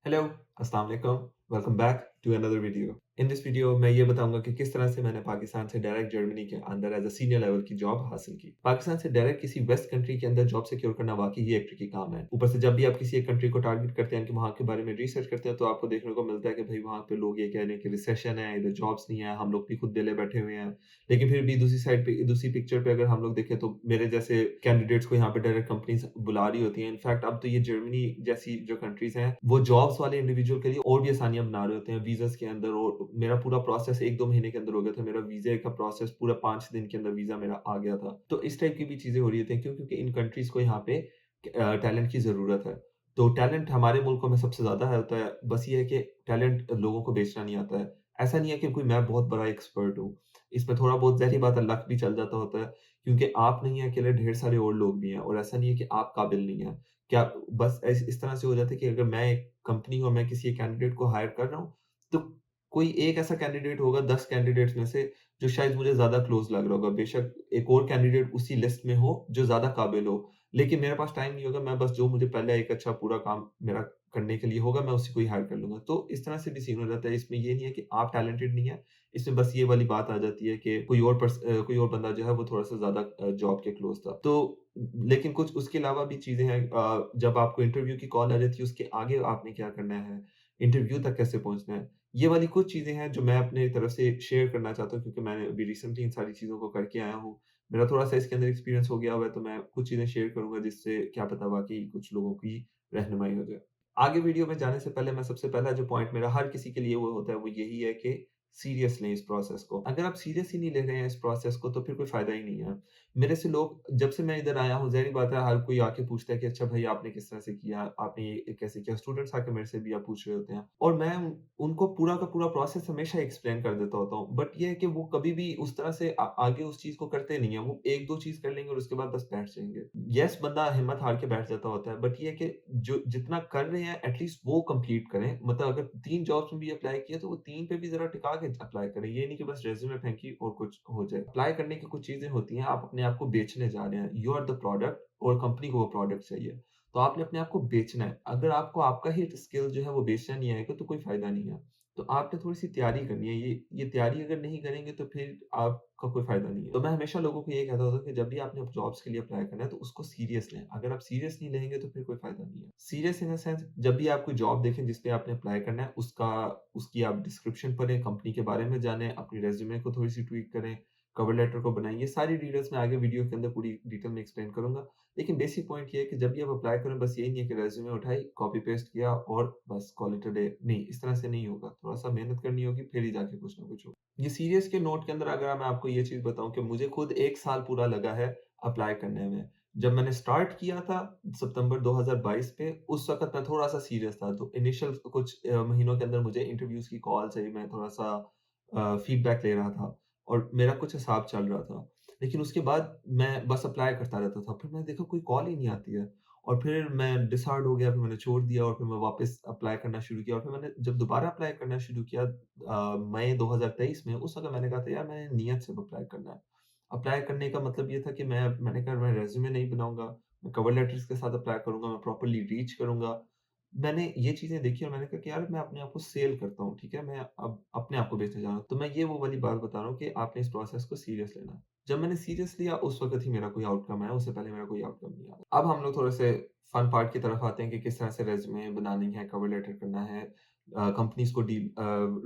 Hello, अस्सलाम वालेकुम, welcome back to another video. In this video मैं ये बताऊंगा कि किस तरह से मैंने पाकिस्तान से डायरेक्ट जर्मनी के अंदर एज अ सीनियर लेवल की जॉब हासिल की। पाकिस्तान से डायरेक्ट किसी वेस्ट कंट्री के अंदर जॉब सिक्योर करना वाकई ही एक ट्रिकी काम है। ऊपर से जब भी आप किसी एक कंट्री को टारगेट करते हैं कि वहाँ के बारे में रिसर्च करते हैं तो आपको देखने को मिलता है कि भाई वहाँ पे लोग ये कह रहे हैं कि रिसेशन है, इधर जॉब्स नहीं है, हम लोग भी खुद बेले बैठे हुए हैं। लेकिन फिर भी दूसरी साइड पे दूसरी पिक्चर पे अगर हम लोग देखें तो मेरे जैसे कैंडिडेट्स को यहाँ पे डायरेक्ट कंपनीज बुला रही होती हैं। इनफैक्ट अब तो ये जर्मनी जैसी जो कंट्रीज हैं वो जॉब्स वाले इंडिविजुअल के लिए और भी आसानियां बना रहे होते हैं वीजास के अंदर। और मेरा पूरा प्रोसेस 1-2 महीने के अंदर हो गया था। मेरा वीज़े का प्रोसेस पूरा 5 दिन के अंदर वीज़ा मेरा आ गया था। तो इस टाइप की भी चीज़ें हो रही थी। क्यों? क्योंकि इन कंट्रीज़ को यहाँ पे टैलेंट की ज़रूरत है। तो टैलेंट हमारे मुल्कों में सबसे ज़्यादा है होता है। बस ये है कि टैलेंट लोगों को बेचना नहीं आता है। ऐसा नहीं है कि कोई मैं बहुत बड़ा एक्सपर्ट हूँ। इसमें थोड़ा बहुत ज़ाहिर-सी बात है लक भी चल जाता होता है। क्योंकि आप नहीं हैं अकेले, ढेर सारे और लोग भी हैं और ऐसा नहीं है कि आप काबिल नहीं हैं। क्या बस इस तरह से हो जाता है कि अगर मैं एक कंपनी और मैं किसी एक कैंडिडेट को हायर कर रहा हूँ, तो कोई एक ऐसा कैंडिडेट होगा 10 कैंडिडेट्स में से जो शायद मुझे ज़्यादा क्लोज़ लग रहा होगा। बेशक एक और कैंडिडेट उसी लिस्ट में हो जो ज़्यादा काबिल हो। लेकिन मेरे पास टाइम नहीं होगा, मैं बस जो मुझे पहले एक अच्छा पूरा काम मेरा करने के लिए होगा, मैं उसी को ही हायर कर लूँगा। तो इस तरह से भी सीन हो जाता है। इसमें ये नहीं है कि आप टैलेंटेड नहीं हैं, इसमें बस ये वाली बात आ जाती है कि कोई और बंदा जो है वो थोड़ा-सा ज़्यादा जॉब के क्लोज़ था। तो लेकिन कुछ उसके अलावा भी चीज़ें हैं। जब आपको इंटरव्यू की कॉल आ जाती है, उसके आगे आपने क्या करना है, इंटरव्यू तक कैसे पहुँचना है। ये वाली कुछ चीज़ें हैं जो मैं अपनी तरफ से शेयर करना चाहता हूँ क्योंकि मैंने अभी रिसेंटली इन सारी चीज़ों को करके आया हूँ। मेरा थोड़ा-सा इसके अंदर एक्सपीरियंस हो गया हुआ है, तो मैं कुछ चीज़ें शेयर करूँगा जिससे क्या पता वाक़ई कुछ लोगों की रहनुमाई हो जाए। आगे वीडियो में जाने से पहले मैं सबसे पहला जो पॉइंट मेरा हर किसी के लिए वो होता है वो यही है कि सीरियस लें इस प्रोसेस को। अगर आप सीरियस ही नहीं ले रहे हैं इस प्रोसेस को तो फिर कोई फ़ायदा ही नहीं है। मेरे से लोग जब से मैं इधर आया हूँ, ज़ाहिर-सी बात है हर कोई आके पूछता है कि अच्छा भाई आपने किस तरह से किया? आपने ये कैसे किया? स्टूडेंट्स आके मेरे से भी अब पूछ रहे होते हैं और मैं उनको पूरा का पूरा प्रोसेस हमेशा एक्सप्लेन कर देता होता हूँ। बट ये है कि वो कभी भी उस तरह से आगे उस चीज़ को करते नहीं हैं। वो 1-2 चीज़ कर लेंगे और उसके बाद बस बैठ जाएँगे। येस, बंदा हिम्मत हार के बैठ जाता होता है। बट ये है कि जो जितना कर रहे हैं एटलीस्ट वो कंप्लीट करें। मतलब अगर 3 जॉब्स में भी अप्लाई किया तो वो 3 पे भी ज़रा टिका के अप्लाई करें। ये नहीं कि बस रिज़्यूमे फेंकी और कुछ हो जाए। अप्लाई करने की कुछ चीज़ें होती हैं, आप अपने आप को बेचने जा रहे हैं। यू आर द प्रोडक्ट और कंपनी को वो प्रोडक्ट चाहिए। तो आपने अपने आप को बेचना है। अगर आपको आपका ही स्किल जो है वो बेचना नहीं आएगा तो कोई फ़ायदा नहीं है। तो आपने थोड़ी-सी तैयारी करनी है। ये तैयारी अगर नहीं करेंगे तो फिर आपका कोई फ़ायदा नहीं है। तो मैं हमेशा लोगों को यही कहता होता हूँ कि जब भी आपने जॉब्स के लिए अप्लाई करना है तो उसको सीरियस लें। अगर आप सीरियस नहीं लेंगे तो फिर कोई फ़ायदा नहीं है। सीरियस इन द सेंस जब भी आप कोई जॉब देखें जिस पे आपने अप्लाई करना है उसकी आप डिस्क्रिप्शन पढ़ें, कंपनी के बारे में जानें, अपनी रिज़्यूमे को थोड़ी-सी ट्वीक करें, कवर लेटर को बनाएँ। ये सारी डिटेल्स मैं आगे वीडियो के अंदर पूरी डिटेल में एक्सप्लेन करूँगा। लेकिन बेसिक पॉइंट ये है कि जब भी आप अप्लाई करें बस यही नहीं है कि रिज़्यूमे उठाई, कॉपी पेस्ट किया और बस कॉल इट अ डे। नहीं, इस तरह से नहीं होगा। थोड़ा-सा मेहनत करनी होगी फिर ही जाके कुछ ना कुछ होगा। ये सीरियस के नोट के अंदर अगर मैं आपको ये चीज़ बताऊँ कि मुझे खुद 1 साल पूरा लगा है अप्लाई करने में। जब मैंने स्टार्ट किया था सितंबर 2022 पे, उस वक़्त मैं थोड़ा-सा सीरियस था। तो इनिशियल कुछ महीनों के अंदर मुझे इंटरव्यूज़ की कॉल्स आई, मैं थोड़ा-सा फीडबैक ले रहा था और मेरा कुछ हिसाब चल रहा था। लेकिन उसके बाद मैं बस अप्लाई करता रहता था। फिर मैंने देखा कोई कॉल ही नहीं आती है और फिर मैं डिसहार्ड हो गया, फिर मैंने छोड़ दिया और फिर मैं वापस अप्लाई करना शुरू किया और फिर मैंने जब दोबारा अप्लाई करना शुरू किया मई 2023 में, उस वक़्त मैंने कहा था यार मैंने नियत से अब अप्लाई करना है। अप्लाई करने का मतलब ये था कि मैंने कहा मैं रिज़्यूमे नहीं बनाऊँगा, मैं कवर लेटर्स के साथ अप्लाई करूँगा, मैं प्रॉपर्ली रीच करूँगा। मैंने ये चीज़ें देखी और मैंने कहा कि यार मैं अपने आप को सेल करता हूँ, ठीक है? मैं अब अपने आप को बेचने जा रहा हूँ। तो मैं ये वो वाली बात बता रहा हूँ कि आपने इस प्रोसेस को सीरियस लेना है। जब मैंने सीरियस लिया उस वक़्त ही मेरा कोई आउटकम आया, उससे पहले मेरा कोई आउटकम नहीं आया। अब हम लोग थोड़े-से फन पार्ट की तरफ आते हैं कि किस तरह से रिज़्यूमे बनानी है, कवर लेटर करना है, कंपनीज़ को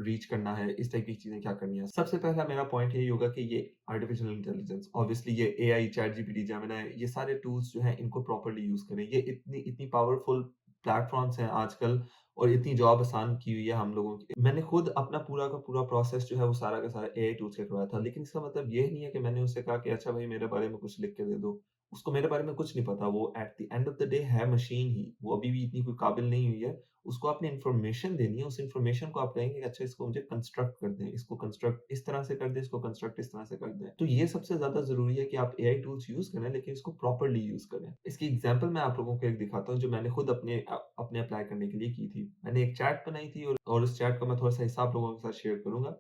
रीच करना है, इस टाइप की चीज़ें क्या करनी है। सबसे पहला मेरा पॉइंट यही होगा कि ये आर्टिफिशियल इंटेलिजेंस ऑब्वियसली ये एआई, चैटजीपीटी, जेमिनी ये सारे टूल्स जो हैं इनको प्रॉपर्ली यूज़ करें। ये इतनी इतनी पावरफुल प्लेटफ़ॉर्म्स हैं आजकल और इतनी जॉब आसान की हुई है हम लोगों की। मैंने खुद अपना पूरा का पूरा प्रोसेस जो है वो सारा का सारा एआई टूल से करवाया था। लेकिन इसका मतलब ये नहीं है कि मैंने उससे कहा कि अच्छा भाई मेरे बारे में कुछ लिख के दे दो। उसको मेरे बारे में कुछ नहीं पता। वो at the end of the day है मशीन ही। वो अभी भी इतनी कोई काबिल नहीं हुई है। उसको आपने इन्फॉर्मेशन देनी है। उस इन्फॉर्मेशन को आप कहेंगे कि अच्छा इसको मुझे कंस्ट्रक्ट कर दें, इसको कंस्ट्रक्ट इस तरह से कर दें, इसको कंस्ट्रक्ट इस तरह से कर दें। तो ये सबसे ज़्यादा ज़रूरी है कि आप एआई टूल्स यूज़ करें लेकिन इसको प्रॉपर्ली यूज़ करें। इसकी एग्ज़ाम्पल मैं आप लोगों को एक दिखाता हूँ जो मैंने खुद अपने अप्लाई करने के लिए की थी। मैंने एक चैट बनाई थी और उस चैट का मैं थोड़ा-सा हिस्सा आप लोगों के साथ शेयर करूँगा।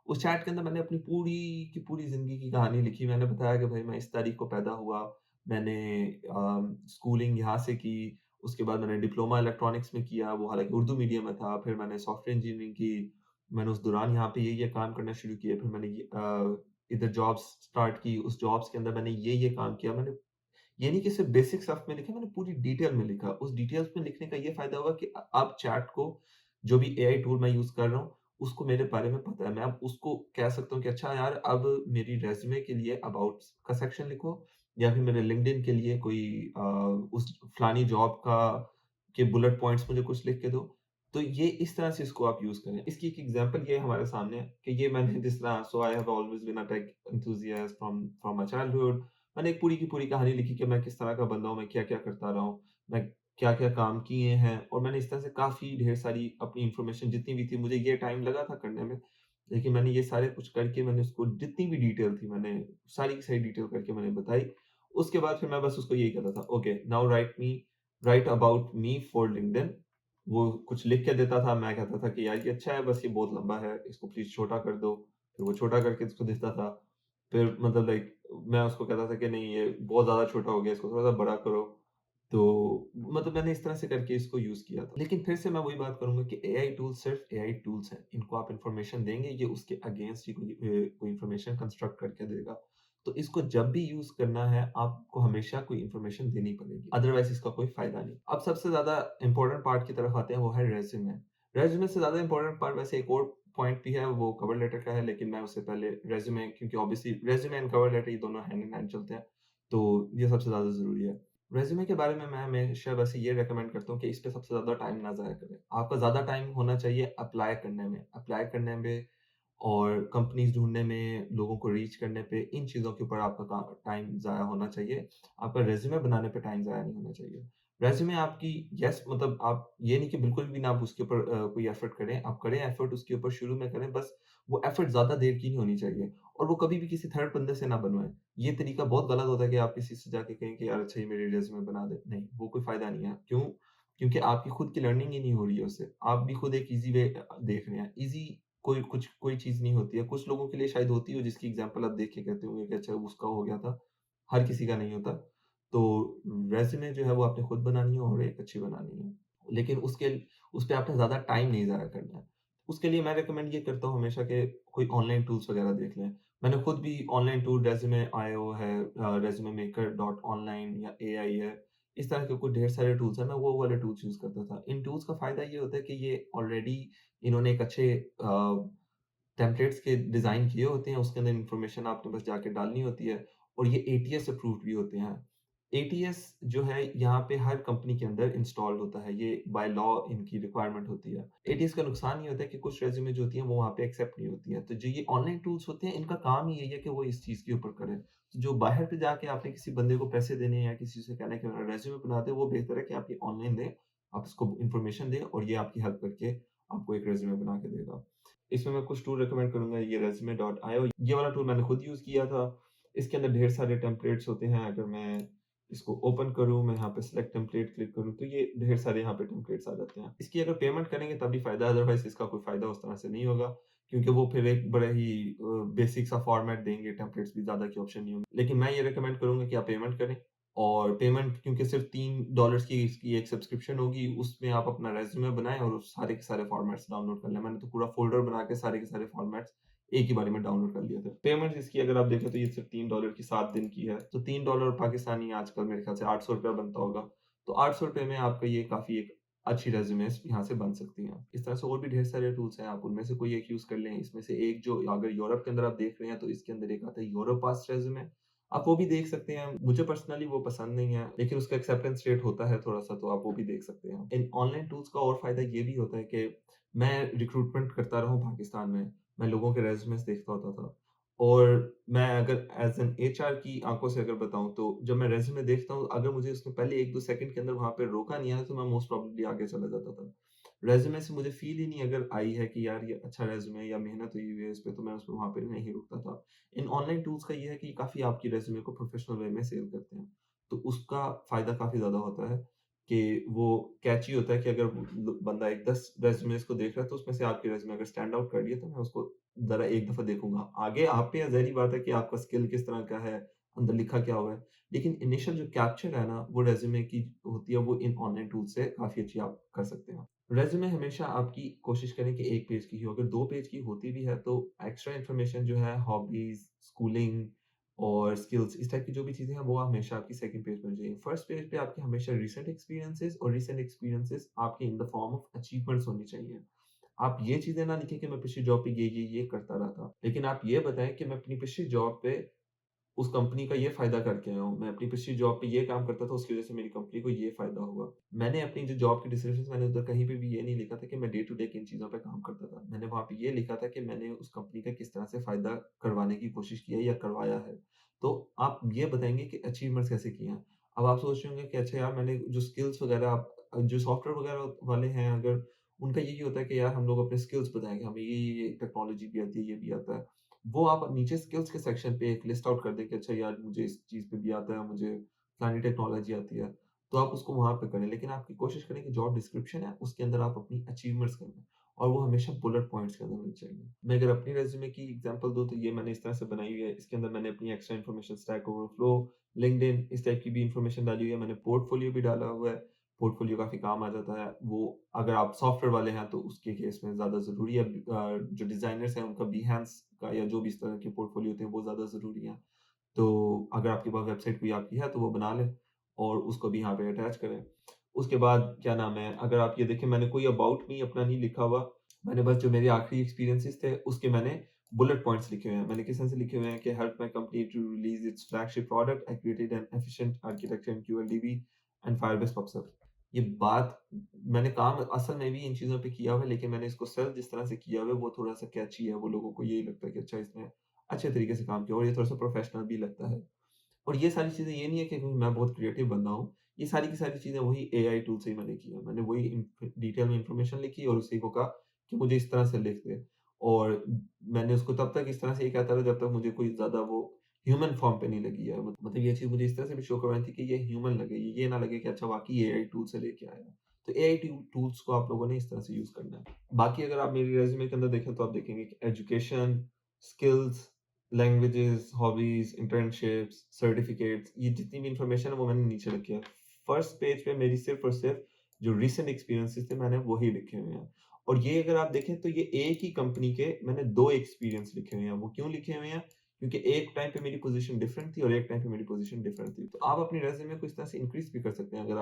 उस चैट के अंदर मैंने अपनी पूरी की पूरी ज़िंदगी की कहानी लिखी। मैंने बताया कि भाई मैं इस तारीख को पैदा हुआ, मैंने स्कूलिंग यहाँ से की उसके बाद मैंने डिप्लोमा इलेक्ट्रॉनिक्स में किया, वो हालाँकि उर्दू मीडियम में था। फिर मैंने सॉफ्टवेयर इंजीनियरिंग की, मैंने उस दौरान यहाँ पे ये काम करना शुरू किए। फिर मैंने इधर जॉब्स स्टार्ट की, उस जॉब्स के अंदर मैंने ये काम किया। मैंने ये नहीं कि सिर्फ़ बेसिक स्टफ़ में लिखा, मैंने पूरी डिटेल में लिखा। उस डिटेल्स में लिखने का ये फ़ायदा हुआ कि अब चैट को जो भी एआई टूल मैं यूज़ कर रहा हूँ, उसको मेरे बारे में पता है। मैं अब उसको कह सकता हूँ कि अच्छा यार, अब मेरी रिज़्यूमे के लिए अबाउट का सेक्शन लिखो, या फिर मेरे लिंक्डइन के लिए कोई उस फलानी जॉब का के बुलेट पॉइंट्स मुझे कुछ लिख के दो। तो ये इस तरह से इसको आप यूज़ करें। इसकी एक एग्ज़ाम्पल ये हमारे सामने है कि ये मैंने जिस तरह, so I have always been a tech enthusiast from from my childhood. मैंने एक पूरी की पूरी कहानी लिखी कि मैं किस तरह का बंदा हूँ, मैं क्या-क्या करता रहा हूँ, मैं क्या-क्या काम किए हैं, और मैंने इस तरह से काफ़ी ढेर सारी अपनी इन्फॉर्मेशन जितनी भी थी, मुझे ये टाइम लगा था करने में, लेकिन मैंने ये सारे कुछ करके मैंने उसको जितनी भी डिटेल थी, मैंने सारी की सारी डिटेल करके मैंने बताई। उसके बाद फिर मैं बस उसको यही कहता था, okay now right about me for LinkedIn. वो कुछ लिख के देता था, मैं कहता था कि यार ये अच्छा है, बस ये बहुत लंबा है, इसको प्लीज़ छोटा कर दो। फिर वो छोटा करके उसको देता था। फिर मतलब लाइक मैं उसको कहता था कि नहीं, ये बहुत ज़्यादा छोटा हो गया, इसको थोड़ा-सा बड़ा करो। तो मतलब मैंने इस तरह से करके इसको यूज़ किया था। लेकिन फिर से मैं वही बात करूँगा कि एआई टूल्स सिर्फ़ एआई टूल्स हैं। इनको आप इन्फॉर्मेशन देंगे, ये उसके अगेंस्ट ही कोई इन्फॉर्मेशन कंस्ट्रक्ट करके देगा। तो इसको जब भी यूज़ करना है, आपको हमेशा कोई इन्फॉर्मेशन देनी पड़ेगी। अदरवाइज़ इसका कोई फ़ायदा नहीं। अब सबसे ज़्यादा इम्पोर्टेंट पार्ट की तरफ आते हैं, वो है रेज़्यूमे। रेज़्यूमे से ज़्यादा इम्पोर्टेंट पार्ट वैसे एक और पॉइंट भी है, वो कवर लेटर का है, लेकिन मैं उससे पहले रेज़्यूमे, क्योंकि obviously resume and cover letter ये दोनों हैंड इन हैंड चलते हैं, तो ये सबसे ज़्यादा ज़रूरी है। रेज़्यूमे के बारे में मैं हमेशा वैसे ये रिकमेंड करता हूँ कि इस पे सबसे ज़्यादा टाइम ना ज़ाया करें। आपका ज़्यादा टाइम होना चाहिए अप्लाई करने में और कंपनीज़ ढूँढने में, लोगों को रीच करने पे, इन चीज़ों के ऊपर आपका टाइम ज़ाया होना चाहिए। आपका रेज़्यूमे बनाने पे टाइम ज़ाया नहीं होना चाहिए। रेज़्यूमे आपकी, यस, मतलब आप ये नहीं कि बिल्कुल भी ना आप उसके ऊपर कोई एफ़र्ट करें। आप करें एफ़र्ट उसके ऊपर, शुरू में करें, बस वो एफ़र्ट ज़्यादा देर की नहीं होनी चाहिए, और वो कभी भी किसी थर्ड बंदे से ना बनवाएँ। ये तरीका बहुत गलत होता है कि आप किसी से जाके कहें कि यार अच्छा ये मेरी रेज़्यूमे बना दे। नहीं, वो कोई फ़ायदा नहीं है। क्यों? क्योंकि आपकी खुद की लर्निंग ही नहीं हो रही है उससे। आप भी खुद एक ईज़ी वे देख रहे हैं। ईज़ी कोई चीज़ नहीं होती है। कुछ लोगों के लिए शायद होती हो, जिसकी एग्ज़ाम्पल आप देख के कहते होंगे कि अच्छा उसका हो गया था। हर किसी का नहीं होता। तो रेज़्यूमे जो है वो आपने खुद बनानी है और एक अच्छी बनानी है। लेकिन उस पे आपने ज़्यादा टाइम नहीं ज़ाया करना है। उसके लिए मैं रिकमेंड ये करता हूँ हमेशा कि कोई ऑनलाइन टूल्स वगैरह देख लें। मैंने खुद भी ऑनलाइन टूल, रेज़्यूमे आयो है, रेज़्यूमे मेकर डॉट ऑनलाइन या एआई है। इस तरह के कुछ ढेर सारे टूल्स हैं, मैं वो वाले टूल्स यूज़ करता था। इन टूल्स का फ़ायदा ये होता है कि ये ऑलरेडी इन्होंने एक अच्छे टेम्पलेट्स के डिज़ाइन किए होते हैं, उसके अंदर इन्फॉर्मेशन आपने बस जाके डालनी होती है, और ये एटीएस अप्रूव्ड भी होते हैं। एटीएस जो है यहाँ पे हर कंपनी के अंदर इंस्टॉल्ड होता है, ये बाय लॉ इनकी रिक्वायरमेंट होती है। एटीएस का नुकसान ये होता है कि कुछ रेज़्यूमे जो होती हैं वो वहाँ पे एक्सेप्ट नहीं होती हैं। तो जो ये ऑनलाइन टूल्स होते हैं, इनका काम ही यही है कि वो इस चीज़ के ऊपर करें। तो जो बाहर पे जाके आपने किसी बंदे को पैसे देने हैं या किसी से कहना है कि मेरा रेज़्यूमे बना दे, वो बेहतर है कि आप ये ऑनलाइन दें, आप उसको इन्फॉर्मेशन दें, और ये आपकी हेल्प करके आपको एक रेज़्यूमे बना के देगा। इसमें मैं कुछ टूल रिकमेंड करूँगा, ये resume.io, ये वाला टूल मैंने खुद यूज़ किया था। इसके अंदर ढेर सारे टेम्पलेट्स होते हैं। अगर मैं इसको ओपन करूँ, मैं यहाँ पे सिलेक्ट टेम्पलेट क्लिक करूँ, तो ये ढेर सारे यहाँ पे टेम्पलेट्स आ जाते हैं। इसकी अगर पेमेंट करेंगे तभी फ़ायदा है, अदरवाइज़ इसका कोई फ़ायदा उस तरह से नहीं होगा, क्योंकि वो फिर एक बड़ा ही बेसिक सा फॉर्मेट देंगे, टेम्पलेट्स भी ज़्यादा के ऑप्शन नहीं होंगे। लेकिन मैं ये रिकमेंड करूँगा कि आप पेमेंट करें, और पेमेंट क्योंकि सिर्फ़ $3 की इसकी एक सब्सक्रिप्शन होगी, उसमें आप अपना रेज़्यूमे बनाएँ और उस सारे के सारे फॉर्मेट्स डाउनलोड कर लें। मैंने तो पूरा फ़ोल्डर बना के सारे के सारे फॉर्मेट्स एक ही बारी में डाउनलोड कर लिए थे। पेमेंट इसकी अगर आप देखें तो ये सिर्फ़ $3 की 7 दिन की है। तो $3 पाकिस्तानी आजकल मेरे ख़्याल से ₹800 बनता होगा। तो ₹800 में आपका ये काफ़ी एक अच्छी रेज़्यूमेज़ यहाँ से बन सकती हैं। इस तरह से और भी ढेर सारे टूल्स हैं, आप उनमें से कोई एक यूज़ कर लें। इसमें से एक जो अगर यूरोप के अंदर आप देख रहे हैं, तो इसके अंदर एक आता है यूरोपास रेज़्यूमे। आप वो भी देख सकते हैं। मुझे पर्सनली वो पसंद नहीं है, लेकिन उसका एक्सेप्टेंस रेट होता है थोड़ा-सा, तो आप वो भी देख सकते हैं। इन ऑनलाइन टूल्स का और फ़ायदा ये भी होता है कि मैं रिक्रूटमेंट करता रहा हूँ पाकिस्तान में, मैं लोगों के रेज़्यूमेस देखता होता था, और मैं अगर एज़ एन एचआर की आँखों से अगर बताऊँ, तो जब मैं रेज़्यूमे देखता हूँ, अगर मुझे उसने पहले 1-2 सेकंड के अंदर वहाँ पे रोका नहीं है ना, तो मैं मोस्ट प्रोबेबली आगे चला जाता था। रेज़्यूमे से मुझे फ़ील ही नहीं अगर आई है कि यार ये अच्छा रेज़्यूमे है या मेहनत हुई हुई है इस पे, तो मैं उसपे वहाँ पे नहीं रुकता था। इन ऑनलाइन टूल्स का ये है कि काफ़ी आपकी रेज़्यूमे को प्रोफ़ेशनल वे में सेल करते हैं। तो उसका फ़ायदा काफ़ी ज़्यादा होता है कि वो कैची होता है कि अगर बंदा एक 10 रेज़्यूमेज़ को देख रहा है, तो उसमें से आपकी रेज़्यूमे अगर स्टैंड आउट कर रही है, तो मैं उसको ज़रा एक दफ़ा देखूँगा। आगे आप पे है, ज़ाहिर-सी बात है कि आपका स्किल किस तरह का है, अंदर लिखा क्या हुआ है। लेकिन इनिशियल जो कैप्चर है ना, वो रेज़्यूमे की होती है, वो इन ऑनलाइन टूल से काफ़ी अच्छी आप कर सकते हैं। रेज़्यूमे हमेशा आपकी कोशिश करें कि 1 पेज की हो, अगर 2 पेज की होती भी है तो एक्स्ट्रा इन्फॉर्मेशन जो है हॉबीज़, स्कूलिंग और स्किल्स, इस टाइप की जो भी चीज़ें हैं वो हमेशा आपकी सेकंड पेज पे होनी चाहिए। फर्स्ट पेज पे आपके हमेशा रीसेंट एक्सपीरियंसेस, और रीसेंट एक्सपीरियंसेस आपके in the form of achievements होनी चाहिए। आप ये चीज़ें ना लिखें कि मैं पिछली जॉब पे ये करता रहा था। लेकिन आप ये बताएँ कि मैं अपनी पिछली जॉब पे उस कंपनी का ये फ़ायदा करके आया हूँ। मैं अपनी पिछली जॉब पे ये काम करता था, उसकी वज़ह से मेरी कंपनी को ये फ़ायदा हुआ। मैंने अपनी जो जॉब की डिस्क्रिप्शंस, मैंने उधर कहीं पे भी ये नहीं लिखा था कि मैं डे टू डे किन चीज़ों पे काम करता था। मैंने वहाँ पे ये लिखा था कि मैंने उस कंपनी का किस तरह से फ़ायदा करवाने की कोशिश की है या करवाया है। तो आप ये बताएँगे कि अचीवमेंट्स कैसे किए हैं। अब आप सोच रहे होंगे कि अच्छा यार, मैंने जो स्किल्स वग़ैरह आप जो सॉफ्टवेयर वग़ैरह वाले हैं, अगर उनका यही होता है कि यार हम लोग अपने स्किल्स बताएँ कि हमें ये टेक्नोलॉजी भी आती है, ये भी आता है। वो आप नीचे स्किल्स के सेक्शन पे एक लिस्ट आउट कर दें कि अच्छा यार, मुझे इस चीज़ पे भी आता है, मुझे फलानी टेक्नोलॉजी आती है। तो आप उसको वहाँ पे करें, लेकिन आपकी कोशिश करें कि जॉब डिस्क्रिप्शन है उसके अंदर आप अपनी अचीवमेंट्स करें, और वो हमेशा बुलेट पॉइंट्स के अंदर होनी चाहिए। मैं अगर अपनी रेज़्यूमे की एग्ज़ाम्पल दूँ तो ये मैंने इस तरह से बनाई हुई है। इसके अंदर मैंने अपनी extra information, stack overflow, LinkedIn, इस टाइप की भी इन्फॉर्मेशन डाली हुई है। मैंने पोर्टफोलियो भी डाला हुआ है। पोर्टफोलियो काफ़ी काम आ जाता है। वो अगर आप सॉफ्टवेयर वाले हैं तो उसके केस में ज़्यादा ज़रूरी है। जो डिज़ाइनर्स हैं उनका बिहेंस का या जो भी इस तरह के पोर्टफोलियो होते हैं वो ज़्यादा ज़रूरी हैं। तो अगर आपके पास वेबसाइट कोई आपकी है तो वो बना लें और उसको भी यहाँ पे अटैच करें। उसके बाद क्या नाम है, अगर आप ये देखें, मैंने कोई अबाउट मी अपना नहीं लिखा हुआ। मैंने बस जो मेरे आखिरी एक्सपीरियंसेस थे उसके मैंने बुलेट पॉइंट्स लिखे हुए हैं। मैंने किस तरह से लिखे हुए हैं कि help my company to release its flagship product, I created an efficient architecture in QLDB and Firebase PubSub. ये बात, मैंने काम असल में भी इन चीज़ों पे किया हुआ है, लेकिन मैंने इसको सेल जिस तरह से किया हुआ है वो थोड़ा-सा कैची है। वो लोगों को यही लगता है कि अच्छा, इसने अच्छे तरीके से काम किया, और ये थोड़ा-सा प्रोफेशनल भी लगता है। और ये सारी चीज़ें ये नहीं है कि कोई मैं बहुत क्रिएटिव बंदा हूँ। ये सारी की सारी चीज़ें वही एआई टूल से ही मैंने की है। मैंने वही डिटेल में इन्फॉर्मेशन लिखी और उसी को कहा कि मुझे इस तरह से लिख दे। और मैंने उसको तब तक इस तरह से ये कहता रहा जब तक मुझे कोई ज़्यादा वो ह्यूमन फॉर्म पे नहीं लगी है। मतलब ये चीज़ मुझे इस तरह से भी शो करवानी थी कि ये ह्यूमन लगे, ये ना लगे कि अच्छा वाक़ई एआई टूल से लेके आया है। तो एआई टूल्स को आप लोगों ने इस तरह से यूज़ करना है। बाकी अगर आप मेरी रिज़्यूमे के अंदर देखें तो आप देखेंगे कि education, skills, languages, hobbies, internships, certificates, ये जितनी भी इंफॉर्मेशन है वो मैंने नीचे रखी है। फर्स्ट पेज पे मेरी सिर्फ़ और सिर्फ़ जो रीसेंट एक्सपीरियंसेस थे मैंने वही लिखे हुए हैं। और ये अगर आप देखें तो ये एक ही कंपनी के मैंने 2 एक्सपीरियंस लिखे हुए हैं। वो क्यों लिखे हुए हैं? क्योंकि एक टाइम पे मेरी पोज़ीशन डिफरेंट थी और एक टाइम पे मेरी पोज़ीशन डिफरेंट थी। तो आप अपनी रेज़्यूमे को इस तरह से इंक्रीज़ भी कर सकते हैं, अगर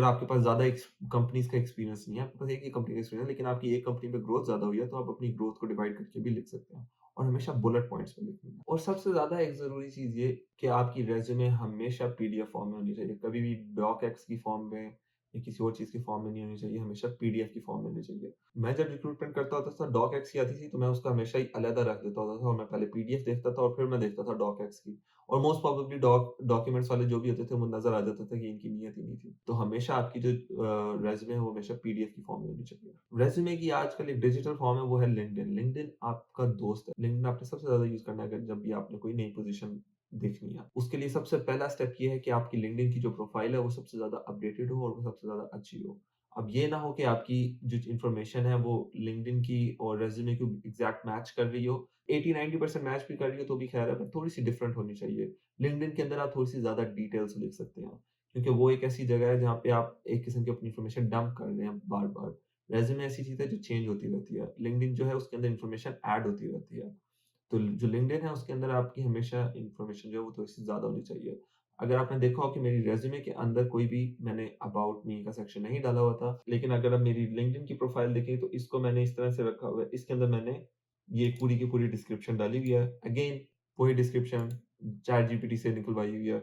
आपके पास ज़्यादा कंपनीज़ का एक्सपीरियंस नहीं है, आपके पास एक ही कंपनी का एक्सपीरियंस है, लेकिन आपकी एक कंपनी में ग्रोथ ज़्यादा हुई है, तो आप अपनी ग्रोथ को डिवाइड करके भी लिख सकते हैं। और हमेशा बुलेट पॉइंट्स में लिखनी है। और सबसे ज़्यादा एक ज़रूरी चीज़ ये कि आपकी रिज़्यूमे हमेशा पीडीएफ फॉर्म में होनी चाहिए। कभी भी डॉकएक्स की फॉर्म में या किसी और चीज़ की फॉर्म में नहीं होनी चाहिए, हमेशा पीडीएफ की फॉर्म में होनी चाहिए। मैं जब रिक्रूटमेंट करता होता था, डॉकएक्स की आती थी तो मैं उसका हमेशा ही अलग रख देता होता था, और मैं पहले पीडीएफ देखता था और फिर मैं देखता था डॉकएक्स की। और मोस्ट प्रोबेबली डॉक्यूमेंट्स वाले जो भी होते थे, वो नज़र आ जाता था कि इनकी नीयत ही नहीं थी। तो हमेशा आपकी जो रिज़्यूमे है वो हमेशा पीडीएफ की फॉर्म में होनी चाहिए। रिज़्यूमे की आजकल एक डिजिटल फॉर्म है, वो है लिंक्डइन। लिंक्डइन आपका दोस्त है। लिंक्डइन आपने सबसे ज़्यादा यूज़ करना है अगर जब भी आपने कोई नई पोज़ीशन देखनी है। उसके लिए सबसे पहला स्टेप ये है कि आपकी लिंक्डइन की जो प्रोफ़ाइल है वो सबसे ज़्यादा अपडेटेड हो और वो सबसे ज़्यादा अच्छी हो। अब ये ना हो कि आपकी जो इन्फॉर्मेशन है वो लिंक्डइन की और रिज़्यूमे की एग्ज़ैक्ट मैच कर रही हो। 80-90% मैच भी कर रही हो तो भी ख़ैर है, पर थोड़ी-सी डिफरेंट होनी चाहिए। लिंक्डइन के अंदर आप थोड़ी-सी ज़्यादा डिटेल्स लिख सकते हैं, क्योंकि वो एक ऐसी जगह है जहाँ पे आप एक किस्म की अपनी इन्फॉर्मेशन डंप कर रहे हैं बार-बार। रेज़्यूमे ऐसी चीज़ है जो चेंज होती रहती है। लिंक्डइन जो है उसके अंदर इन्फॉर्मेशन ऐड होती रहती है। तो जो लिंक्डइन है उसके अंदर आपकी हमेशा इन्फॉर्मेशन जो है वो थोड़ी-सी ज़्यादा होनी चाहिए। अगर आपने देखा हो कि मेरी रिज़्यूमे के अंदर कोई भी मैंने अबाउट मी का सेक्शन नहीं डाला हुआ था, लेकिन अगर आप मेरी लिंक्डइन की प्रोफ़ाइल देखें तो इसको मैंने इस तरह से रखा हुआ है। इसके अंदर मैंने ये पूरी की पूरी डिस्क्रिप्शन डाली हुई है। अगेन वही डिस्क्रिप्शन चैटजीपीटी से निकलवाई हुई है।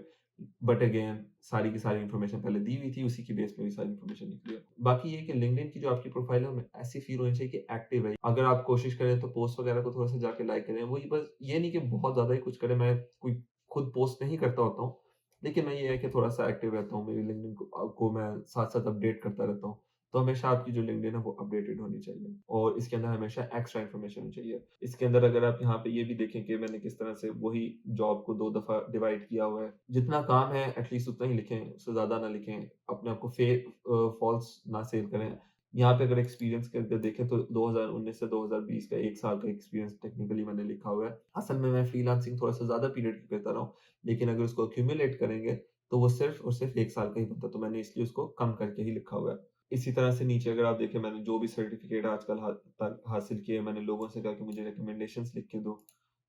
बट अगेन सारी की सारी इन्फॉर्मेशन पहले दी हुई थी, उसी की बेस पे भी सारी इन्फॉर्मेशन निकली है। बाकी ये है कि लिंक्डइन की जो आपकी प्रोफ़ाइल है, हमें ऐसी फ़ील होनी चाहिए कि एक्टिव है। अगर आप कोशिश करें तो पोस्ट वगैरह को थोड़ा-सा जाके लाइक करें। वही बस ये नहीं कि बहुत ज़्यादा ही कुछ करें, मैं कोई खुद पोस्ट नहीं करता होता हूँ। लेकिन मैं ये है कि थोड़ा-सा एक्टिव रहता हूँ, मेरी लिंक्डइन को मैं साथ-साथ अपडेट करता रहता हूँ। तो हमेशा आपकी जो लिंक्डइन है वो अपडेटेड होनी चाहिए और इसके अंदर हमेशा एक्स्ट्रा इन्फॉर्मेशन होनी चाहिए। इसके अंदर अगर आप यहाँ पे ये भी देखें कि मैंने किस तरह से वही जॉब को 2 दफ़ा डिवाइड किया हुआ है। जितना काम है एटलीस्ट उतना ही लिखें, उससे ज़्यादा ना लिखें। अपने आप को फ़ॉल्स ना सेल करें। यहाँ पे अगर एक्सपीरियंस करके देखें तो 2019 से 2020 का 1 साल का एक्सपीरियंस टेक्निकली मैंने लिखा हुआ है। असल में मैं फ्रीलांसिंग थोड़ा-सा ज़्यादा पीरियड की करता रहा हूँ, लेकिन अगर उसको एक्यूमुलेट करेंगे तो वो सिर्फ़ और सिर्फ़ 1 साल का ही बनता है, तो मैंने इसलिए उसको कम करके ही लिखा हुआ है। इसी तरह से नीचे अगर आप देखें मैंने जो भी सर्टिफ़िकेट आजकल तक हासिल किए, मैंने लोगों से कहा कि मुझे रिकमेंडेशंस लिख के दो।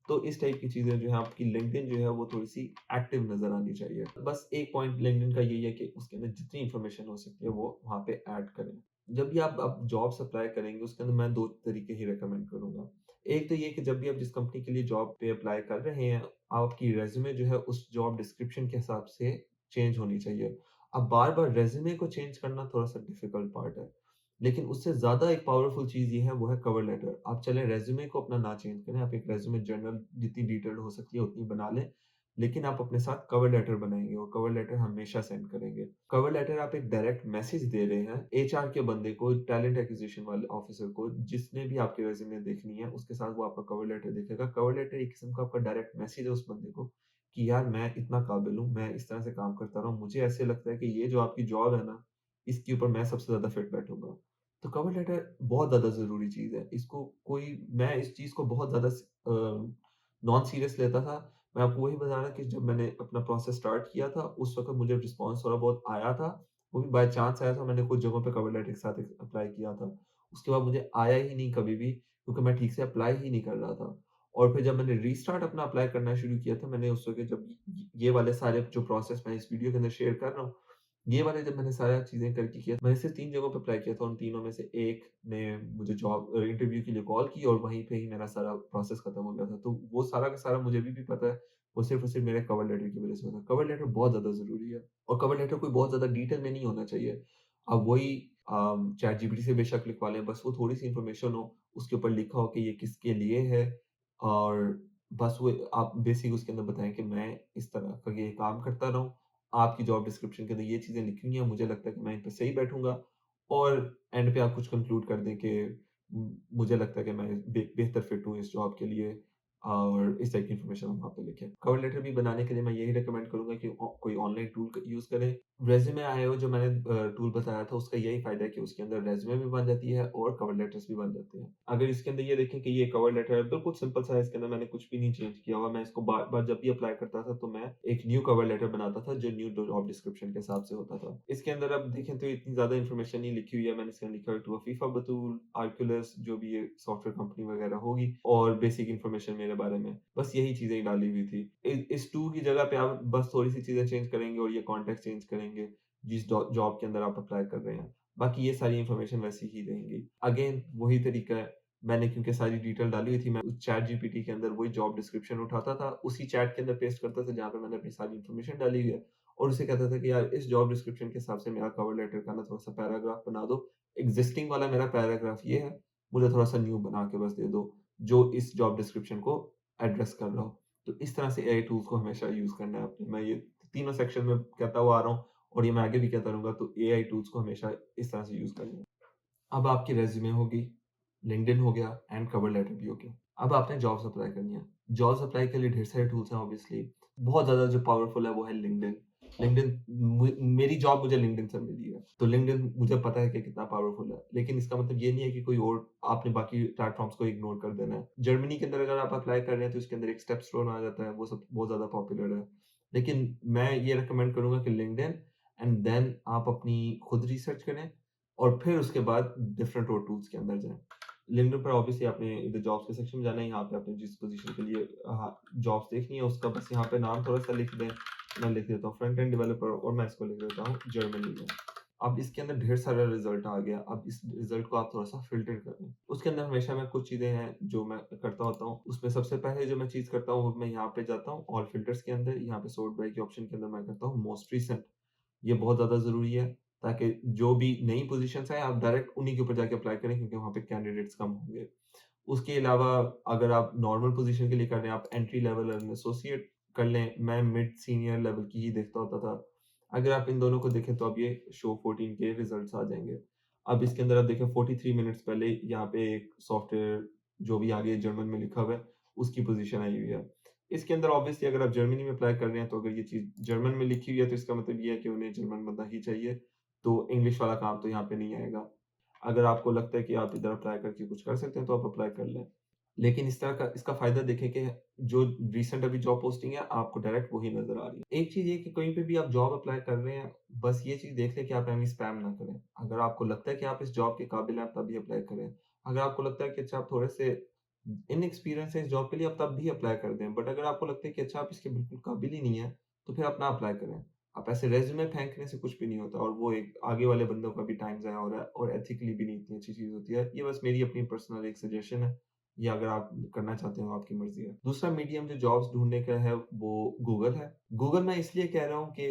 तो इस टाइप की चीज़ें जो है आपकी लिंक्डइन जो है वो थोड़ी-सी एक्टिव नज़र आनी चाहिए। बस एक पॉइंट लिंक्डइन का यही है कि उसके अंदर जितनी इन्फॉर्मेशन हो सकती है वो वहाँ पे ऐड करें। जब भी आप जॉब्स अप्लाई करेंगे उसके अंदर मैं 2 तरीके ही रिकमेंड करूँगा। एक तो ये कि जब भी आप जिस कंपनी के लिए जॉब पे अप्लाई कर रहे हैं, आपकी रिज़्यूमे जो है उस जॉब डिस्क्रिप्शन के हिसाब से चेंज होनी चाहिए। अब बार-बार रिज़्यूमे को चेंज करना थोड़ा-सा डिफ़िकल्ट पार्ट है। लेकिन उससे ज़्यादा एक पावरफुल चीज़ ये है वो है कवर लेटर। आप चाहे रिज़्यूमे को अपना ना चेंज करें, आप एक रिज़्यूमे जर्नल जितनी डिटेल्ड हो सकती है उतनी बना लें, लेकिन आप अपने साथ कवर लेटर बनाएँगे और कवर लेटर हमेशा सेंड करेंगे। कवर लेटर आप एक डायरेक्ट मैसेज दे रहे हैं एचआर के बंदे को, टैलेंट एक्विजिशन वाले ऑफिसर को, जिसने भी आपकी रिज़्यूमे देखनी है, उसके साथ वो आपका कवर लेटर देखेगा। कवर लेटर एक किस्म का आपका डायरेक्ट मैसेज है उस बंदे को कि यार मैं इतना काबिल हूँ, मैं इस तरह से काम करता रहा हूँ, मुझे ऐसे लगता है कि ये जो आपकी जॉब है ना, इसके ऊपर मैं सबसे ज़्यादा फिट बैठूँगा। तो कवर लेटर बहुत ज़्यादा ज़रूरी चीज़ है। इसको कोई मैं इस चीज़ को बहुत ज़्यादा नॉन सीरियस लेता था। मैं आपको वही बता रहा कि जब मैंने अपना प्रोसेस स्टार्ट किया था, उस वक़्त मुझे रिस्पॉन्स थोड़ा बहुत आया था। वो भी बाय चांस आया था, मैंने कुछ जगहों पे कवर लेटर के साथ अप्लाई किया था। उसके बाद मुझे आया ही नहीं कभी भी, क्योंकि मैं ठीक से अप्लाई ही नहीं कर रहा था। और फिर जब मैंने रीस्टार्ट अपना अप्लाई करना शुरू किया था, मैंने उस वक़्त जब ये वाले सारे जो प्रोसेस मैं इस वीडियो के अंदर शेयर कर रहा हूँ, ये वाले जब मैंने सारा चीज़ें करके किया, मैंने सिर्फ़ 3 जगहों पे अप्लाई किया था, उन तीनों में से एक ने मुझे इंटरव्यू के लिए कॉल की और वहीं पे ही मेरा सारा प्रोसेस खत्म हो गया था। तो वो सारा का सारा मुझे अभी भी पता है, वो सिर्फ़ और सिर्फ़ मेरे कवर लेटर की वज़ह से हुआ था। कवर लेटर बहुत ज़्यादा ज़रूरी है और कवर लेटर कोई बहुत ज़्यादा डिटेल में नहीं होना चाहिए। अब वही चैट जीपीटी से बेशक लिखवा लें, बस वो थोड़ी-सी इन्फॉर्मेशन हो, उसके ऊपर लिखा हो कि ये किसके लिए है और बस वो आप बेसिक उसके अंदर बताएँ कि मैं इस तरह का ये काम करता रहा हूँ। आपकी जॉब डिस्क्रिप्शन के अंदर ये चीज़ें लिखी हुई हैं, मुझे लगता है कि मैं इन पे सही बैठूँगा और एंड पे आप कुछ कंक्लूड कर दें कि मुझे लगता है कि मैं बेहतर फिट हूँ इस जॉब के लिए और इस टाइप की इन्फॉर्मेशन हम वहाँ पे लिखें। कवर लेटर भी बनाने के लिए मैं यही रिकमेंड करूँगा कि कोई ऑनलाइन टूल क यूज़ करें। रेज़्यूमे आयो जो मैंने टूल बताया था उसका यही फ़ायदा है कि उसके अंदर रेज़्यूमे भी बन जाती है और कवर लेटर्स भी बन जाते हैं। अगर इसके अंदर ये देखें कि ये कवर लेटर है, बिल्कुल सिंपल सा है, इसके अंदर मैंने कुछ भी नहीं चेंज किया हुआ। मैं इसको बार-बार जब भी अप्लाई करता था तो मैं एक न्यू कवर लेटर बनाता था जो न्यू जॉब डिस्क्रिप्शन के हिसाब से होता था। इसके अंदर आप देखें तो इतनी ज़्यादा इन्फॉर्मेशन नहीं लिखी हुई है। मैंने इसके अंदर लिखा है टू फीफा बतूल, आर्कुलस जो भी ये सॉफ्टवेयर कंपनी वगैरह होगी और बेसिक इन्फॉर्मेशन मेरे बारे में। बस यही चीज़ें डाली हुई थी। इस टू की जगह पे आप बस थोड़ी-सी चीज़ें चेंज करेंगे और ये कॉन्टेक्स्ट चेंज करेंगे। जिस जॉब के अंदर आप अप्लाई कर रहे हैं। बाकी ये सारी इन्फॉर्मेशन वैसी ही रहेंगी। अगेन वही तरीका है, मैंने क्योंकि सारी डिटेल डाली हुई थी, मैं उस चैट जीपीटी के अंदर वही जॉब डिस्क्रिप्शन उठाता था, उसी चैट के अंदर पेस्ट करता था जहाँ पे मैंने अपनी सारी इन्फॉर्मेशन डाली हुई है और उसे कहता था कि यार इस जॉब डिस्क्रिप्शन के हिसाब से मेरा कवर लेटर का ना थोड़ा-सा पैराग्राफ बना दो। एक्जिस्टिंग वाला मेरा पैराग्राफ ये है, मुझे थोड़ा-सा न्यू बना के बस दे दो, जो इस जॉब डिस्क्रिप्शन को एड्रेस कर रहा हो। तो इस तरह से एआई टूल्स को हमेशा यूज़ करना है आपने। मैं ये तीनों सेक्शन में कहता हुआ आ रहा हूँ और ये मैं आगे भी कहता रहूँगा, तो एआई टूल्स को हमेशा इस तरह से यूज़ करना है। अब आपकी रेज़्यूमे होगी, लिंक्डइन हो गया एंड कवर लेटर भी हो गया। अब आपने जॉब्स अप्लाई करनी है। जॉब्स अप्लाई के लिए ढेर सारे टूल्स हैं ऑब्वियसली। बहुत ज़्यादा जो पावरफुल है वो है लिंक्डइन। लिंक्डइन मेरी जॉब मुझे लिंक्डइन से मिली है। तो लिंक्डइन मुझे पता है कि कितना पावरफुल है। लेकिन इसका मतलब ये नहीं है कि कोई और आपने बाकी प्लेटफ़ॉर्म्स को इग्नोर कर देना है। जर्मनी के अंदर अगर आप अप्लाई कर रहे हैं तो इसके अंदर एक स्टेपस्टोन आ जाता है, वो सब बहुत ज़्यादा पॉपुलर है। लेकिन मैं ये रिकमेंड करूँगा कि लिंक्डइन एंड देन आप अपनी खुद रिसर्च करें और फिर उसके बाद डिफरेंट और टूल्स के अंदर जाएँ। लिंक्डइन पर ऑब्वियसली आपने इधर जॉब्स के सेक्शन में जाना है, यहाँ पे आपने जिस पोज़ीशन के लिए जॉब्स देखनी है उसका बस यहाँ पे नाम थोड़ा-सा लिख दें। मैं लिख देता हूँ फ्रंट एंड डेवलपर और मैं इसको लिख देता हूँ जर्मनी में। अब इसके अंदर ढेर सारा रिज़ल्ट आ गया, अब इस रिज़ल्ट को आप थोड़ा-सा फ़िल्टर करें। उसके अंदर हमेशा मैं कुछ चीज़ें हैं जो मैं करता होता हूँ। उसमें सबसे पहले जो मैं चीज़ करता हूँ, वो मैं यहाँ पे जाता हूँ ऑल फ़िल्टर्स के अंदर, यहाँ पे सॉर्ट बाय के ऑप्शन के अंदर मैं करता हूँ मोस्ट रिसेंट। ये बहुत ज़्यादा ज़रूरी है, ताकि जो भी नई पोज़ीशंस हैं, आप डायरेक्ट उन्हीं के ऊपर जाके अप्लाई करें क्योंकि वहाँ पे कैंडिडेट्स कम होंगे। उसके अलावा अगर आप नॉर्मल पोज़ीशन के लिए कर रहे हैं, आप एंट्री लेवल एंड एसोसिएट कर लें, मैं मिड सीनियर लेवल की ही देखता होता था। अगर आप इन दोनों को देखें तो अब ये शो 14 के रिज़ल्ट्स आ जाएँगे। अब इसके अंदर आप देखें 43 मिनट्स पहले यहाँ पे एक सॉफ्टवेयर जो भी आगे जर्मन में लिखा हुआ है, उसकी पोज़ीशन आई हुई है। इसके अंदर ऑब्वियसली अगर आप जर्मनी में अप्लाई कर रहे हैं, तो अगर ये चीज़ जर्मन में लिखी हुई है, तो इसका मतलब ये है कि उन्हें जर्मन बंदा ही चाहिए, तो इंग्लिश वाला काम तो यहाँ पे नहीं आएगा। अगर आपको लगता है कि आप इधर अप्लाई करके कुछ कर सकते हैं, तो आप अप्लाई कर लें। लेकिन इस तरह का इसका फ़ायदा देखें कि जो रिसेंट अभी जॉब पोस्टिंग है, आपको डायरेक्ट वही नज़र आ रही है। एक चीज़ ये कि कहीं पे भी आप जॉब अप्लाई कर रहे हैं, बस ये चीज़ देख लें कि आप एमी स्पैम ना करें। अगर आपको लगता है कि आप इस जॉब के काबिल हैं, आप तभी अप्लाई करें। अगर आपको लगता है कि अच्छा आप थोड़े से इनएक्सपीरियंस है इस जॉब के लिए, आप तब भी अप्लाई कर दें। बट अगर आपको लगता है कि अच्छा आप इसके बिल्कुल काबिल ही नहीं हैं, तो फिर आप ना अप्लाई करें। आप ऐसे रेज़्यूमे फेंकने से कुछ भी नहीं होता और वो एक आगे वाले बंदों का भी टाइम ज़ाया हो रहा है और एथिकली भी नहीं इतनी अच्छी चीज़ होती है। ये बस मेरी अपनी पर्सनल एक सजेशन है। या अगर आप करना चाहते हो आपकी मर्ज़ी है। दूसरा मीडियम जो जॉब्स ढूँढने का है वो गूगल है। गूगल मैं इसलिए कह रहा हूँ कि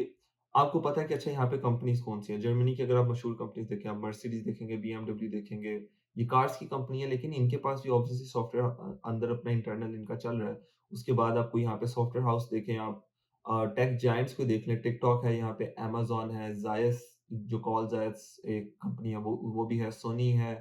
आपको पता है कि अच्छा यहाँ पे कंपनीज़ कौन-सी हैं। जर्मनी की अगर आप मशहूर कंपनीज़ देखें, आप मर्सिडीज़ देखेंगे, बीएमडब्ल्यू देखेंगे, ये कार्स की कंपनी है लेकिन इनके पास भी ऑब्वियसली सॉफ्टवेयर अंदर अपना इंटरनल इनका चल रहा है। उसके बाद आपको यहाँ पे सॉफ्टवेयर हाउस देखें आप टेक जायंट्स को देख लें, टिकटॉक है यहाँ पे, अमेज़न है, ज़ायस जो कॉल ज़ायस एक कंपनी है वो भी है, सोनी है।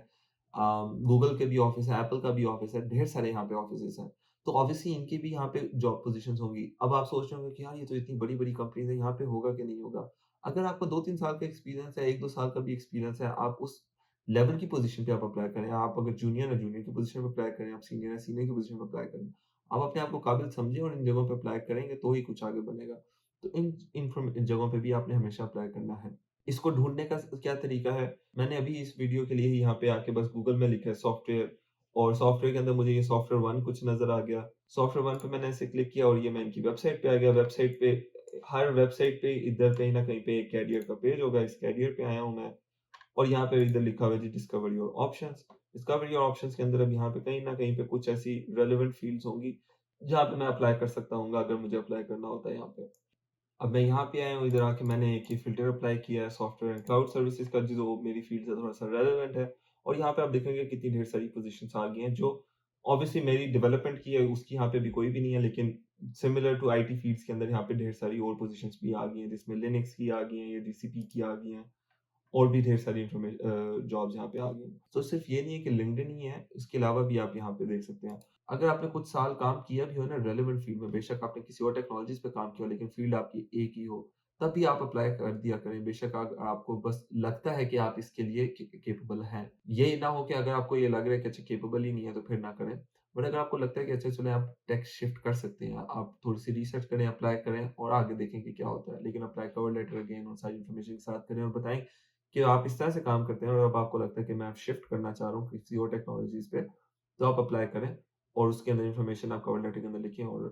गूगल के भी ऑफ़िस है, एप्पल का भी ऑफ़िस है, ढेर सारे यहाँ पे ऑफ़िसेज़ हैं। तो ऑब्वियसली इनकी भी यहाँ पे जॉब पोज़ीशंस होंगी। अब आप सोच रहे होंगे कि यार ये तो इतनी बड़ी-बड़ी कंपनीज़ है, यहाँ पे होगा कि नहीं होगा? अगर आपको 2-3 साल का एक्सपीरियंस है, 1-2 साल का भी एक्सपीरियंस है, आप उस लेवल की पोज़ीशन पे आप अप्लाई करें। आप अगर जूनियर हैं, जूनियर की पोज़ीशन पे अप्लाई करें, आप सीनियर हैं, सीनियर की पोज़ीशन पे अप्लाई करें। आप अपने आप को काबिल समझें और इन जगहों पे अप्लाई करेंगे तो ही कुछ आगे बनेगा। तो इन जगहों पे भी आपने हमेशा अप्लाई करना है। इसको ढूँढने का क्या तरीका है? मैंने अभी इस वीडियो के लिए ही यहाँ पे आके बस गूगल में लिखा है सॉफ्टवेयर और सॉफ्टवेयर के अंदर मुझे ये सॉफ्टवेयर 1 कुछ नज़र आ गया। सॉफ्टवेयर 1 पे मैंने ऐसे क्लिक किया और ये मैं इनकी वेबसाइट पे आ गया। वेबसाइट पे हर वेबसाइट पे इधर कहीं न कहीं पे एक कैरियर का पेज होगा। इस कैरियर पे आया हूँ मैं और यहाँ पे इधर लिखा हुआ है जी discover your options. Discover your options के अंदर अब यहाँ पे कहीं न कहीं पे कुछ ऐसी रेलेवेंट फ़ील्ड्स होंगी, जहाँ पे मैं अप्लाई कर सकता हूँगा अगर मुझे अप्लाई करना होता है यहाँ पे। अब मैं यहाँ पे आया हूँ, इधर आके मैंने एक ये फ़िल्टर अप्लाई किया है सॉफ्टवेयर एंड क्लाउड सर्विसेज़ का जो मेरी फ़ील्ड से थोड़ा-सा रेलेवेंट है और यहाँ पे आप देखेंगे कितनी ढेर सारी पोज़ीशंस आ गई हैं जो ऑब्वियसली मेरी डेवलपमेंट की है, उसकी यहाँ पे भी कोई भी नहीं है लेकिन सिमिलर टू आईटी फ़ील्ड्स के अंदर यहाँ पे ढेर सारी और पोज़ीशंस भी आ गई हैं, जिसमें लिनक्स की आ गई हैं, ये जीसीपी की आ गई हैं। और भी ढेर सारी जॉब्स यहाँ पे आ गई हैं। तो सिर्फ़ ये नहीं है कि लिंक्डइन ही है, इसके अलावा भी आप यहाँ पे देख सकते हैं। अगर आपने कुछ साल काम किया भी हो ना रेलेवेंट फ़ील्ड में, बेशक आपने किसी और टेक्नोलॉजीज़ पे काम किया हो लेकिन फ़ील्ड आपकी एक ही हो, तब भी आप अप्लाई कर दिया करें। बेशक आपको बस लगता है कि आप इसके लिए कैपेबल हैं। ये ना हो कि अगर आपको ये लग रहा है कि अच्छा कैपेबल ही नहीं है तो फिर ना करें। बट अगर आपको लगता है कि अच्छा चलें आप टेक शिफ्ट कर सकते हैं, आप थोड़ी-सी रिसर्च करें, अप्लाई करें और आगे देखें कि क्या होता है। लेकिन अप्लाई कवर लेटर अगेन और सारी इन्फॉर्मेशन के साथ करें और बताएँ कि आप इस तरह से काम करते हैं और अब आपको लगता है कि मैं अब शिफ्ट करना चाह रहा हूँ किसी और टेक्नोलॉजीज़ पे, तो आप अप्लाई करें और उसके अंदर इन्फॉर्मेशन आप कवर लेटर के अंदर लिखें और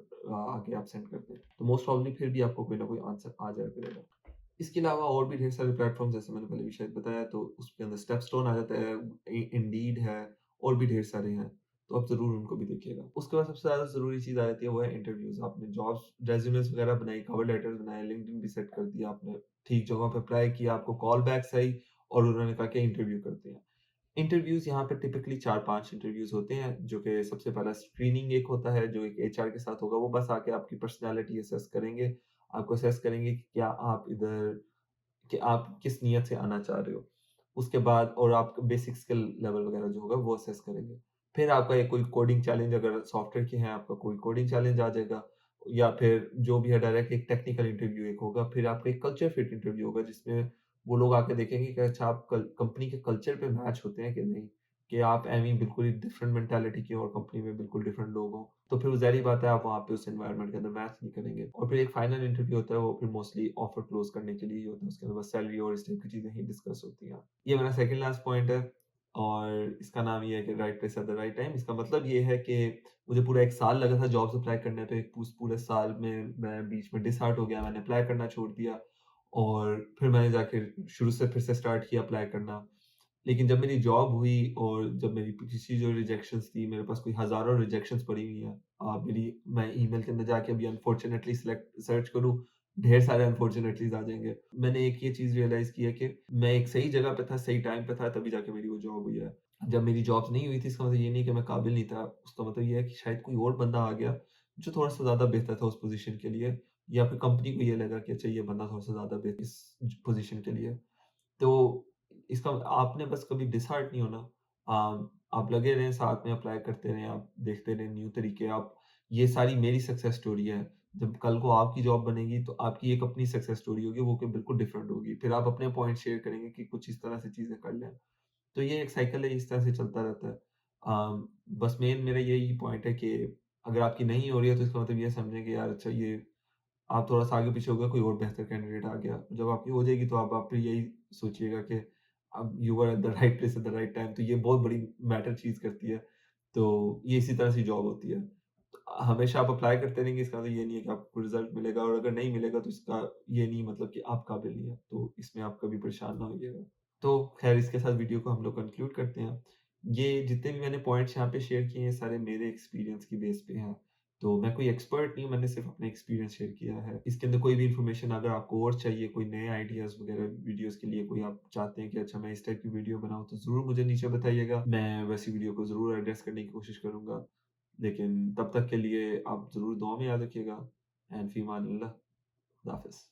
आगे आप सेंड कर दें। तो मोस्ट प्रोबेबली फिर भी आपको कोई ना कोई आंसर आ जाया करेगा। इसके अलावा और भी ढेर सारे प्लेटफ़ॉर्म्स जैसे मैंने पहले भी शायद बताया तो उसके अंदर स्टेपस्टोन आ जाता है, इंडीड है और भी ढेर सारे हैं, तो आप ज़रूर उनको भी देखिएगा। उसके बाद सबसे ज़्यादा ज़रूरी चीज़ आ जाती है वो है इंटरव्यूज़। आपने जॉब्स रेज़्यूमेस वगैरह बनाई, कवर लेटर्स बनाए, लिंक्डइन भी सेट कर दिया आपने, ठीक जगहों पे अप्लाई किया, आपको कॉल बैक्स आई और उन्होंने कहा कि इंटरव्यू करते हैं। इंटरव्यूज़ यहाँ पे टिपिकली 4-5 इंटरव्यूज़ होते हैं, जो कि सबसे पहला स्क्रीनिंग एक होता है, जो एक एचआर के साथ होगा, वो बस आके आपकी पर्सनैलिटी असेस करेंगे। आपको असेस करेंगे कि क्या आप इधर कि आप किस नियत से आना चाह रहे हो। उसके बाद और आपका बेसिक स्किल लेवल वगैरह जो होगा वो असेस करेंगे। फिर आपका एक कोई कोडिंग चैलेंज अगर सॉफ्टवेयर के हैं आपका कोई कोडिंग चैलेंज आ जाएगा या फिर जो भी है डायरेक्ट एक टेक्निकल इंटरव्यू एक होगा। फिर आपका एक कल्चर फिट इंटरव्यू होगा जिसमें वो लोग आके देखेंगे कि अच्छा आप कल कंपनी के कल्चर पे मैच होते हैं कि नहीं। कि आप ऐवें ही बिल्कुल ही डिफरेंट मेंटालिटी के और कंपनी में बिल्कुल डिफरेंट लोग हों। तो फिर ज़ाहिर-सी बात है आप वहाँ पे उस एनवायरनमेंट के अंदर मैच नहीं करेंगे। और फिर एक फाइनल इंटरव्यू होता है वो फिर मोस्टली ऑफर क्लोज़ करने के लिए ही होता है। उसके अंदर बस सैलरी और इस टाइप की चीज़ें ही डिस्कस होती हैं। ये मेरा सेकंड लास्ट पॉइंट है और इसका नाम ये है कि right place at the right time. इसका मतलब ये है कि मुझे पूरा 1 साल लगा था जॉब्स अप्लाई करने पे। उस पूरे साल में मैं बीच में डिसहार्ट हो गया, मैंने अप्लाई करना छोड़ दिया और फिर मैंने जाके शुरू से फिर से स्टार्ट किया अप्लाई करना। लेकिन जब मेरी जॉब हुई और जब मेरी पिछली जो रिजेक्शंस थी, मेरे पास कोई हज़ारों रिजेक्शंस पड़ी हुई हैं। मैं ईमेल के अंदर जाके अभी अनफॉर्च्यूनेटली सिलेक्ट सर्च करूँ, ढेर सारे अनफॉर्च्यूनेटलीज़ आ जाएँगे। मैंने एक ये चीज़ रियलाइज़ की है कि मैं एक सही जगह पे था, सही टाइम पे था, तभी जाके मेरी वो जॉब हुई है। जब मेरी जॉब्स नहीं हुई थी, इसका मतलब ये नहीं कि मैं काबिल नहीं था, उसका मतलब ये है कि शायद कोई और बंदा आ गया, जो थोड़ा-सा ज़्यादा बेहतर था उस पोज़ीशन के लिए या फिर कंपनी को ये लगा कि अच्छा ये बंदा थोड़ा-सा ज़्यादा इस पोज़ीशन के लिए। तो इसका आपने बस कभी डिसहार्ट नहीं होना। आप लगे रहें, साथ में अप्लाई करते रहें, आप देखते रहें न्यू तरीके आप ये सारी मेरी सक्सेस स्टोरी है। जब कल को आपकी जॉब बनेगी तो आपकी एक अपनी सक्सेस स्टोरी होगी, वो कि बिल्कुल डिफरेंट होगी। फिर आप अपने पॉइंट शेयर करेंगे कि कुछ इस तरह से चीज़ें कर लें। तो ये एक साइकिल है, इस तरह से चलता रहता है। बस मेन मेरा यही पॉइंट है कि अगर आपकी नहीं हो रही है तो इसका मतलब ये समझें कि यार अच्छा ये आप थोड़ा-सा आगे-पीछे हो गए, कोई और बेहतर कैंडिडेट आ गया। जब आपकी हो जाएगी तो आप फिर यही सोचिएगा कि अब you are at the right place at the right time, तो ये बहुत बड़ी मैटर चीज़ करती है। तो ये इसी तरह से जॉब होती है। तो हमेशा आप अप्लाई करते रहेंगे, इसका मतलब ये नहीं है कि आपको रिज़ल्ट मिलेगा, और अगर नहीं मिलेगा तो इसका ये नहीं मतलब कि आप काबिल नहीं है। तो इसमें आप कभी परेशान ना होइएगा। तो ख़ैर इसके साथ वीडियो को हम लोग कंक्लूड करते हैं। ये जितने भी मैंने पॉइंट्स यहाँ पे शेयर किए हैं, सारे मेरे एक्सपीरियंस की बेस पे हैं। तो मैं कोई एक्सपर्ट नहीं हूँ, मैंने सिर्फ़ अपना एक्सपीरियंस शेयर किया है। इसके अंदर कोई भी इन्फॉर्मेशन अगर आपको और चाहिए, कोई नए आइडियाज़ वग़ैरह वीडियोज़ के लिए कोई आप चाहते हैं कि अच्छा मैं इस टाइप की वीडियो बनाऊँ, तो ज़रूर मुझे नीचे बताइएगा। मैं वैसी वीडियो को ज़रूर एड्रेस करने की कोशिश करूँगा। लेकिन तब तक के लिए आप ज़रूर दुआ में याद रखिएगा। एंड फ़ी अमानिल्लाह। खुदा हाफ़िज़।